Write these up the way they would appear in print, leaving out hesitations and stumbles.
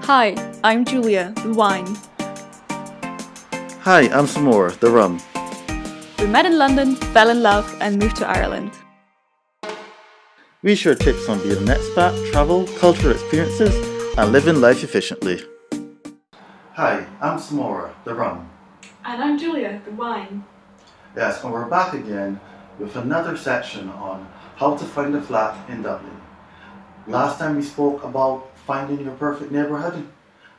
Hi, I'm Julia, the wine. Hi, I'm Samora, the rum. We met in London, fell in love, and moved to Ireland. We share tips on being an expat, travel, cultural experiences, and living life efficiently. Hi, I'm Samora, the rum. And I'm Julia, the wine. Yes, and we're back again with another section on how to find a flat in Dublin. Last time we spoke about finding your perfect neighbourhood.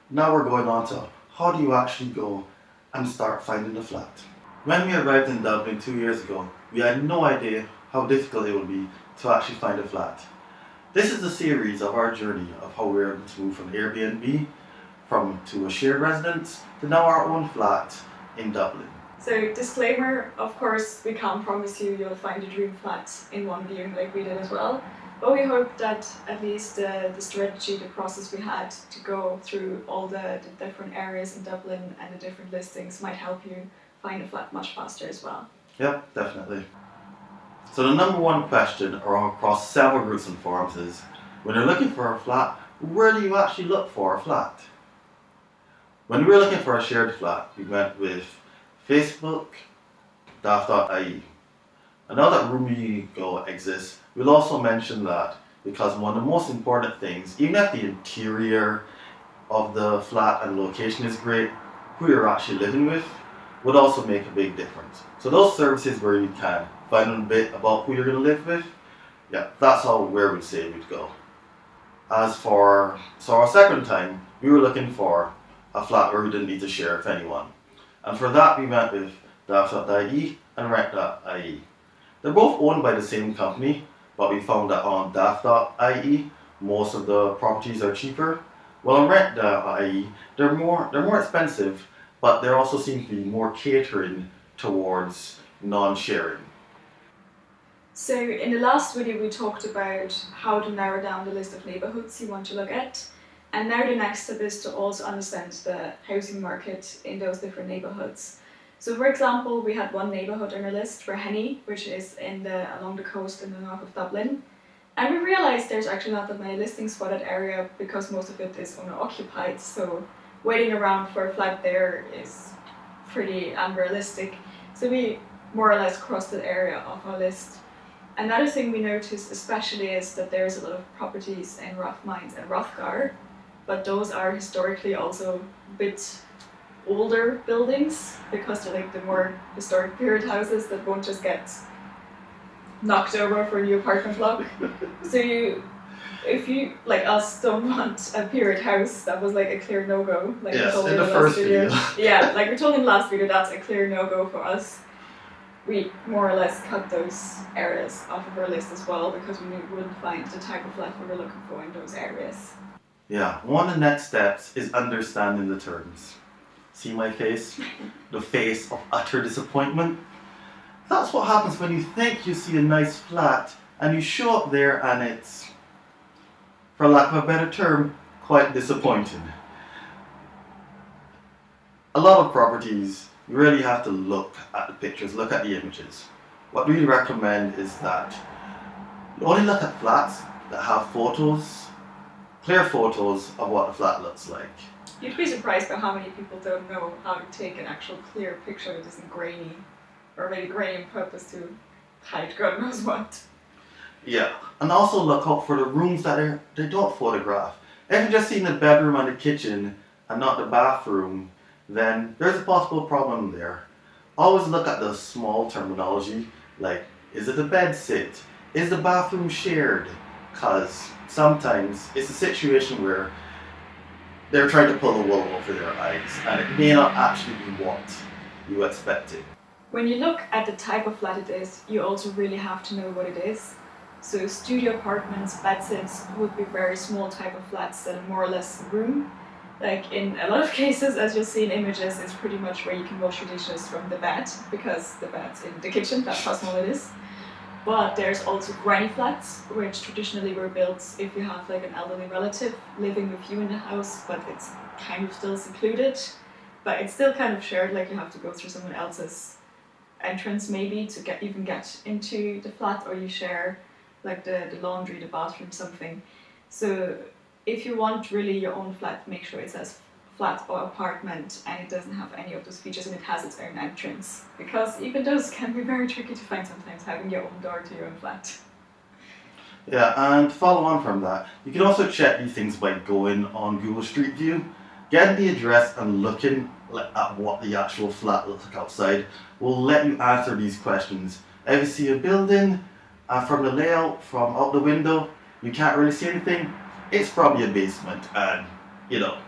Now we're going on to how do you actually go and start finding a flat. When we arrived in Dublin 2 years ago, we had no idea how difficult it would be to actually find a flat. This is the series of our journey of how we were able to move from Airbnb to a shared residence to now our own flat in Dublin. So, disclaimer, of course, we can't promise you'll find a dream flat in one viewing like we did as well. But we hope that at least the strategy, the process we had to go through all the different areas in Dublin and the different listings might help you find a flat much faster as well. Yep, definitely. So the number one question across several groups and forums is, when you're looking for a flat, where do you actually look for a flat? When we were looking for a shared flat, we went with Facebook, daft.ie. And now that Roomy.go exists, we'll also mention that because one of the most important things, even if the interior of the flat and location is great, who you're actually living with would also make a big difference. So those services where you can find a bit about who you're going to live with, yeah, that's where we'd say we'd go. So our second time, we were looking for a flat where we didn't need to share with anyone. And for that we went with daft.ie and rent.ie. They're both owned by the same company, but we found that on daft.ie, most of the properties are cheaper. While on rent.ie, they're more expensive, but there also seem to be more catering towards non-sharing. So in the last video we talked about how to narrow down the list of neighbourhoods you want to look at. And now the next step is to also understand the housing market in those different neighbourhoods. So for example, we had one neighbourhood on our list for Henny, which is along the coast in the north of Dublin. And we realised there's actually not that many listings for that area because most of it is owner occupied. So waiting around for a flat there is pretty unrealistic. So we more or less crossed that area off our list. Another thing we noticed especially is that there's a lot of properties in Rathmines and Rothgar, but those are historically also a bit older buildings because they're like the more historic period houses that won't just get knocked over for a new apartment block. So if you like us don't want a period house, that was like a clear no-go. Like yes, we told in the first video. Yeah, like we told in the last video, that's a clear no-go for us. We more or less cut those areas off of our list as well because we wouldn't find the type of flat we were looking for in those areas. Yeah, one of the next steps is understanding the terms. See my face? The face of utter disappointment. That's what happens when you think you see a nice flat and you show up there and it's, for lack of a better term, quite disappointing. A lot of properties, you really have to look at the pictures, look at the images. What we recommend is that you only look at flats that have photos, clear photos of what the flat looks like. You'd be surprised by how many people don't know how to take an actual clear picture that isn't grainy, or maybe grainy on purpose to hide God knows what. Yeah, and also look out for the rooms that they don't photograph. If you're just seeing the bedroom and the kitchen and not the bathroom, then there's a possible problem there. Always look at the small terminology, like is it a bed sit? Is the bathroom shared? Because sometimes it's a situation where they're trying to pull the wool over their eyes and it may not actually be what you expected. When you look at the type of flat it is, you also really have to know what it is. So studio apartments, bedsits would be very small type of flats that are more or less a room. Like in a lot of cases, as you'll see in images, it's pretty much where you can wash your dishes from the bed because the bed's in the kitchen, that's how small it is. But there's also granny flats, which traditionally were built if you have like an elderly relative living with you in the house, but it's kind of still secluded. But it's still kind of shared, like you have to go through someone else's entrance maybe to get into the flat, or you share like the laundry, the bathroom, something. So if you want really your own flat, make sure it says flat or apartment and it doesn't have any of those features and it has its own entrance. Because even those can be very tricky to find sometimes, having your own door to your own flat. Yeah, and to follow on from that, you can also check these things by going on Google Street View, getting the address and looking at what the actual flat looks like outside will let you answer these questions. If you see a building from the layout, from out the window, you can't really see anything, it's probably a basement and, you know,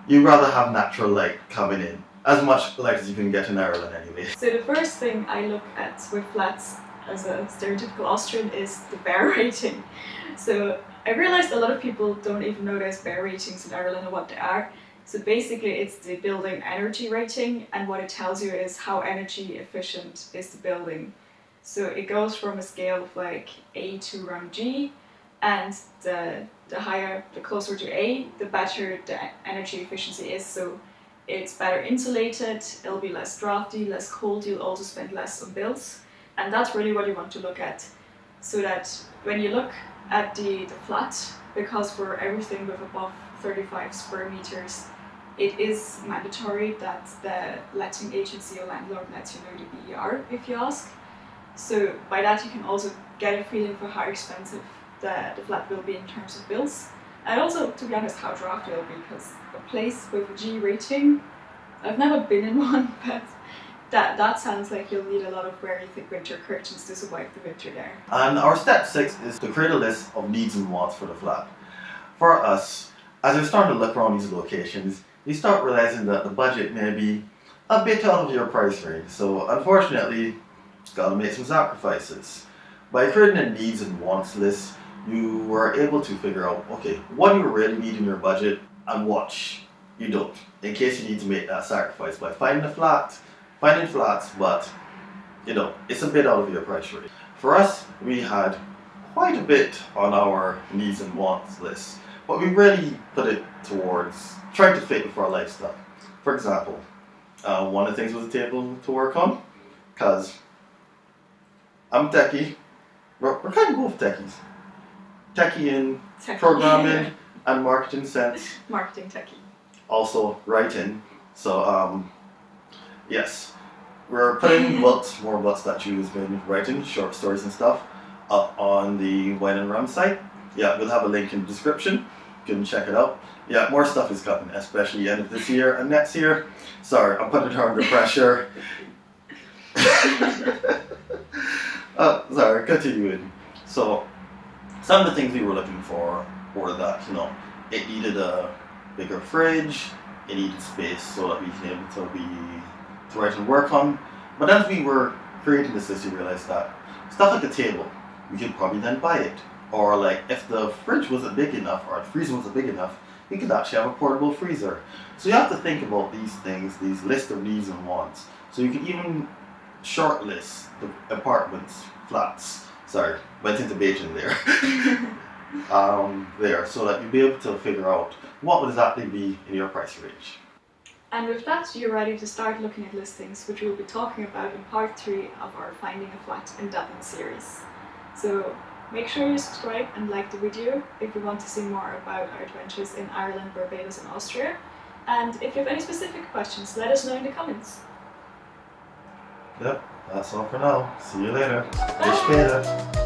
you'd rather have natural light coming in. As much light as you can get in Ireland anyway. So the first thing I look at with flats as a stereotypical Austrian is the bear rating. So I realized a lot of people don't even know there's bear ratings in Ireland or what they are. So basically it's the building energy rating, and what it tells you is how energy efficient is the building. So it goes from a scale of like A to around G, and the closer to A, the better the energy efficiency is. So it's better insulated, it'll be less drafty, less cold, you'll also spend less on bills. And that's really what you want to look at. So that when you look at the flat, because for everything with above 35 square meters, it is mandatory that the letting agency or landlord lets you know the BER if you ask. So by that you can also get a feeling for how expensive the flat will be in terms of bills. And also, to be honest, how drafty it'll be, because a place with a G rating, I've never been in one, but that sounds like you'll need a lot of very thick winter curtains to survive the winter there. And our step 6 is to create a list of needs and wants for the flat. For us, as you're starting to look around these locations, you start realizing that the budget may be a bit out of your price range. So unfortunately, you've got to make some sacrifices. By creating a needs and wants list, you were able to figure out, okay, what do you really need in your budget and what you don't, in case you need to make that sacrifice by finding flats, but you know, it's a bit out of your price range. For us, we had quite a bit on our needs and wants list, but we really put it towards trying to fit with our lifestyle. For example, one of the things was a table to work on, because I'm techie, we're kind of both techies. Techie in programming and marketing sense. Marketing techie. Also writing. So yes, we're putting more books that Julia's been writing, short stories and stuff, up on the Wine and Rum site. Yeah, we'll have a link in the description. You can check it out. Yeah, more stuff is coming, especially end of this year and next year. Sorry, I'm putting her under pressure. Sorry, continuing. So, some of the things we were looking for were that, you know, it needed a bigger fridge, it needed space so that we can be able to write and work on. But as we were creating this list, we realized that stuff like a table, we could probably then buy it. Or like if the fridge wasn't big enough or the freezer wasn't big enough, we could actually have a portable freezer. So you have to think about these things, these lists of needs and wants. So you can even shortlist the apartments, flats. Sorry, went into Beijing there. There, so that you'll be able to figure out what would exactly be in your price range. And with that, you're ready to start looking at listings, which we'll be talking about in part 3 of our Finding a Flat in Dublin series. So make sure you subscribe and like the video if you want to see more about our adventures in Ireland, Barbados and Austria. And if you have any specific questions, let us know in the comments. Yep, that's all for now. See you later. Bye.